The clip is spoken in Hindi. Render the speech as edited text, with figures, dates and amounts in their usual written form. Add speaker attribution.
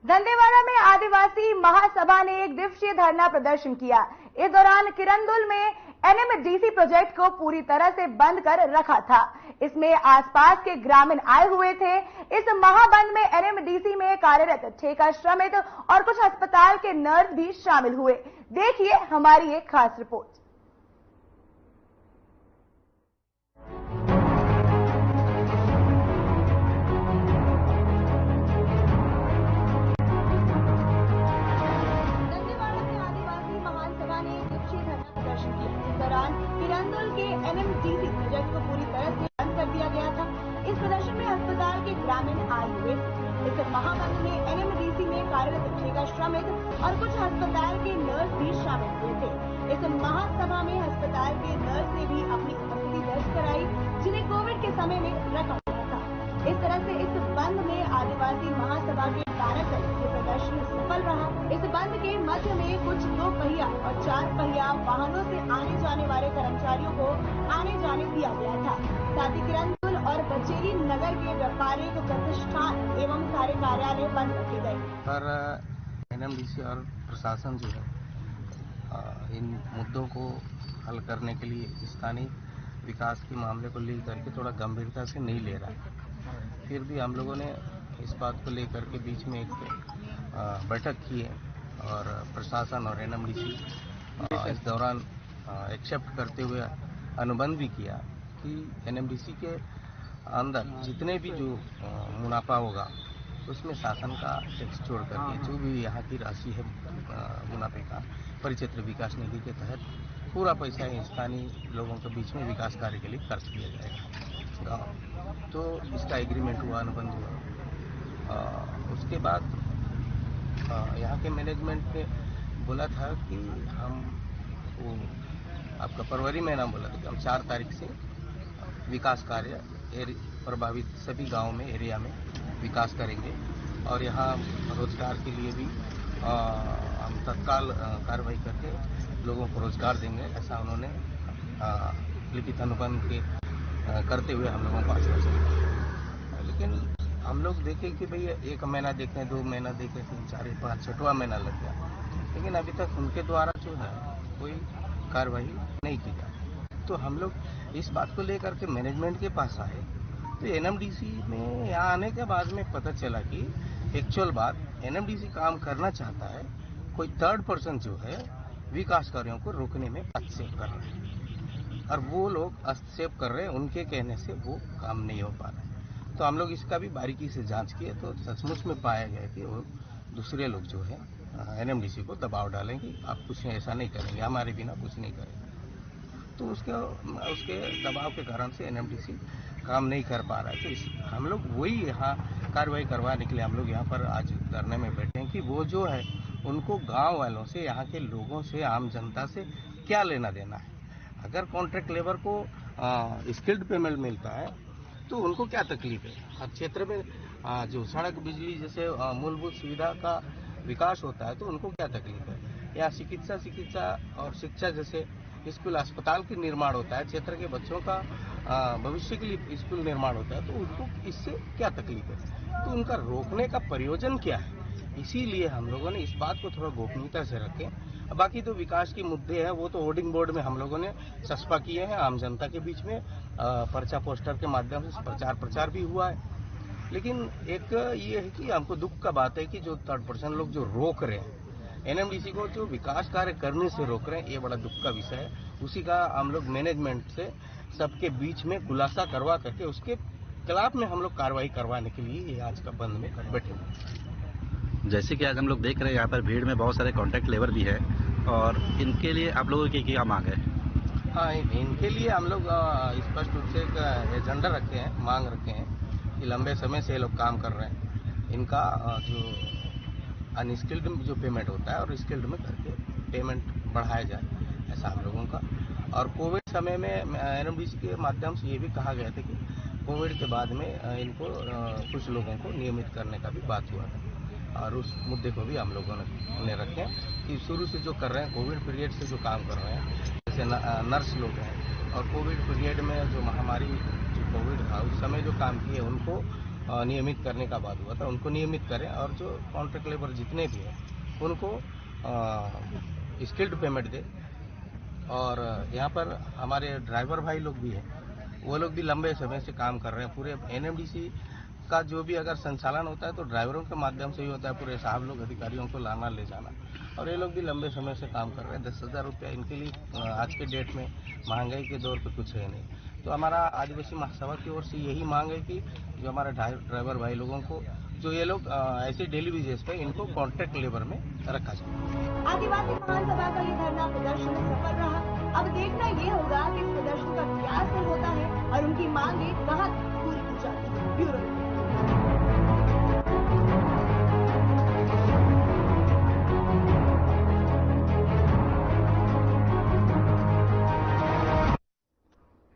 Speaker 1: दंतेवाड़ा में आदिवासी महासभा ने एक दिवसीय धरना प्रदर्शन किया। इस दौरान किरंदुल में एनएमडीसी प्रोजेक्ट को पूरी तरह से बंद कर रखा था। इसमें आसपास के ग्रामीण आए हुए थे। इस महाबंद में एनएमडीसी में कार्यरत ठेका श्रमिक और कुछ अस्पताल के नर्स भी शामिल हुए। देखिए हमारी एक खास रिपोर्ट। किरंदुल के एनएमडीसी प्रोजेक्ट को पूरी तरह से बंद कर दिया गया था। इस प्रदर्शन में अस्पताल के ग्रामीण आए हुए थे। इस महाबंद में एनएमडीसी में कार्यरत ठेका श्रमिक और कुछ अस्पताल के नर्स भी शामिल हुए थे। इस महासभा में अस्पताल के नर्स ने भी अपनी उपस्थिति दर्ज कराई, जिन्हें कोविड के समय में रखा गया था। इस तरह से इस बंद में आदिवासी महासभा के बैनर तले ये प्रदर्शन सफल रहा। इस बंद के मध्य में कुछ 2 पहिया और 4 पहिया वाहनों से आने जाने वाले कर्मचारियों को आने जाने दिया गया था। साथ ही किरंदुल और बचेली नगर के व्यापारिक प्रतिष्ठान एवं सारे कार्यालय बंद रखे गए।
Speaker 2: पर एनएमडीसी और प्रशासन जो है इन मुद्दों को हल करने के लिए स्थानीय विकास के मामले को लेकर के थोड़ा गंभीरता से नहीं ले रहा है। फिर भी हम लोगों ने इस बात को लेकर के बीच में एक बैठक की है और प्रशासन और एनएमडीसी इस दौरान एक्सेप्ट करते हुए अनुबंध भी किया कि एनएमडीसी के अंदर जितने भी जो मुनाफा होगा उसमें शासन का टैक्स छोड़ करके जो भी यहाँ की राशि है मुनाफे का परिक्षेत्र विकास निधि के तहत पूरा पैसा स्थानीय लोगों के बीच में विकास कार्य के लिए खर्च किया जाएगा। तो इसका एग्रीमेंट हुआ, अनुबंध हुआ। उसके बाद यहाँ के मैनेजमेंट ने बोला था कि हम वो आपका फरवरी महीना बोला था कि हम 4 तारीख से विकास कार्य प्रभावित सभी गांव में एरिया में विकास करेंगे और यहाँ रोजगार के लिए भी हम तत्काल कार्रवाई करके लोगों को रोजगार देंगे, ऐसा उन्होंने लिखित अनुबंध के करते हुए हम लोगों को आश्वासन दिया। लेकिन हम लोग देखें कि भैया 1 महीना देखें, 2 महीना देखें, 3, 4, 5, 6वां महीना लग गया, लेकिन अभी तक उनके द्वारा जो है कोई कार्रवाई नहीं की जाती। तो हम लोग इस बात को लेकर के मैनेजमेंट के पास आए तो एनएमडीसी में यहाँ आने के बाद में पता चला कि एक्चुअल बात एनएमडीसी काम करना चाहता है, कोई थर्ड पर्सन जो है विकास कार्यों को रोकने में हस्तक्षेप कर रहे हैं और वो लोग हस्तक्षेप कर रहे हैं, उनके कहने से वो काम नहीं हो पा रहा है। तो हम लोग इसका भी बारीकी से जांच किए तो सचमुच में पाया गया कि वो दूसरे लोग जो है एनएमडीसी को दबाव डालेंगे, आप कुछ ऐसा नहीं करेंगे, हमारे बिना कुछ नहीं करेंगे। तो उसके दबाव के कारण से एनएमडीसी काम नहीं कर पा रहा है। तो हम लोग वही यहाँ कार्रवाई करवाने के लिए हम लोग यहाँ पर आज धरने में बैठे हैं कि वो जो है उनको गांव वालों से, यहाँ के लोगों से, आम जनता से क्या लेना देना है। अगर कॉन्ट्रैक्ट लेबर को स्किल्ड पेमेंट मिलता है तो उनको क्या तकलीफ है। हर क्षेत्र में जो सड़क, बिजली जैसे मूलभूत सुविधा का विकास होता है तो उनको क्या तकलीफ है। या चिकित्सा और शिक्षा जैसे स्कूल, अस्पताल के निर्माण होता है, क्षेत्र के बच्चों का भविष्य के लिए स्कूल निर्माण होता है, तो उनको इससे क्या तकलीफ है। तो उनका रोकने का प्रयोजन क्या है। इसीलिए हम लोगों ने इस बात को थोड़ा गोपनीयता से रखें। बाकी तो विकास के मुद्दे हैं वो तो होर्डिंग बोर्ड में हम लोगों ने चस्पा किए हैं, आम जनता के बीच में पर्चा पोस्टर के माध्यम से प्रचार भी हुआ है। लेकिन एक ये है कि हमको दुख का बात है कि जो थर्ड पर्सन लोग जो रोक रहे हैं एनएमडीसी को, जो विकास कार्य करने से रोक रहे हैं, ये बड़ा दुख का विषय है। उसी का हम लोग मैनेजमेंट से सबके बीच में खुलासा करवा करके उसके खिलाफ में हम लोग कार्रवाई करवाने के लिए ये आज का बंद में बैठे हुए।
Speaker 3: जैसे कि आज हम लोग देख रहे हैं यहाँ पर भीड़ में बहुत सारे कॉन्ट्रैक्ट लेबर भी है और इनके लिए आप लोगों की क्या मांग है।
Speaker 2: हाँ, इनके लिए हम लोग स्पष्ट रूप से एक एजेंडा रखे हैं, मांग रखे हैं कि लंबे समय से ये लोग काम कर रहे हैं, इनका जो अनस्किल्ड जो पेमेंट होता है और स्किल्ड में करके पेमेंट बढ़ाया जाए, ऐसा हम लोगों का। और कोविड समय में एनएमडीसी के माध्यम से ये भी कहा गया था कि कोविड के बाद में इनको कुछ लोगों को नियमित करने का भी बात हुआ था और उस मुद्दे को भी हम लोगों ने रखे कि शुरू से जो कर रहे हैं, कोविड पीरियड से जो काम कर रहे हैं, जैसे नर्स लोग हैं और कोविड पीरियड में जो महामारी जो कोविड था उस समय जो काम किए उनको नियमित करने का बात हुआ था, उनको नियमित करें और जो कॉन्ट्रैक्ट लेबर जितने भी हैं उनको स्किल्ड पेमेंट दे। और यहाँ पर हमारे ड्राइवर भाई लोग भी हैं, वो लोग भी लंबे समय से काम कर रहे हैं। पूरे एनएमडीसी का जो भी अगर संचालन होता है तो ड्राइवरों के माध्यम से ही होता है, पूरे साहब लोग अधिकारियों को लाना ले जाना, और ये लोग भी लंबे समय से काम कर रहे हैं। 10,000 रुपया इनके लिए आज के डेट में महंगाई के दौर पे कुछ है नहीं। तो हमारा आदिवासी महासभा की ओर से यही मांग है कि जो हमारे ड्राइवर भाई लोगों को, जो ये लोग ऐसे डेली बेसिस पे इनको कॉन्ट्रैक्ट लेबर में रखा जाए।
Speaker 1: आदिवासी महासभा का ये धरना प्रदर्शन सफल रहा। अब देखना ये होगा कि इस प्रदर्शन का क्या असर होता है और उनकी मांगे कहाँ पूरी की जाती है। Bureau report.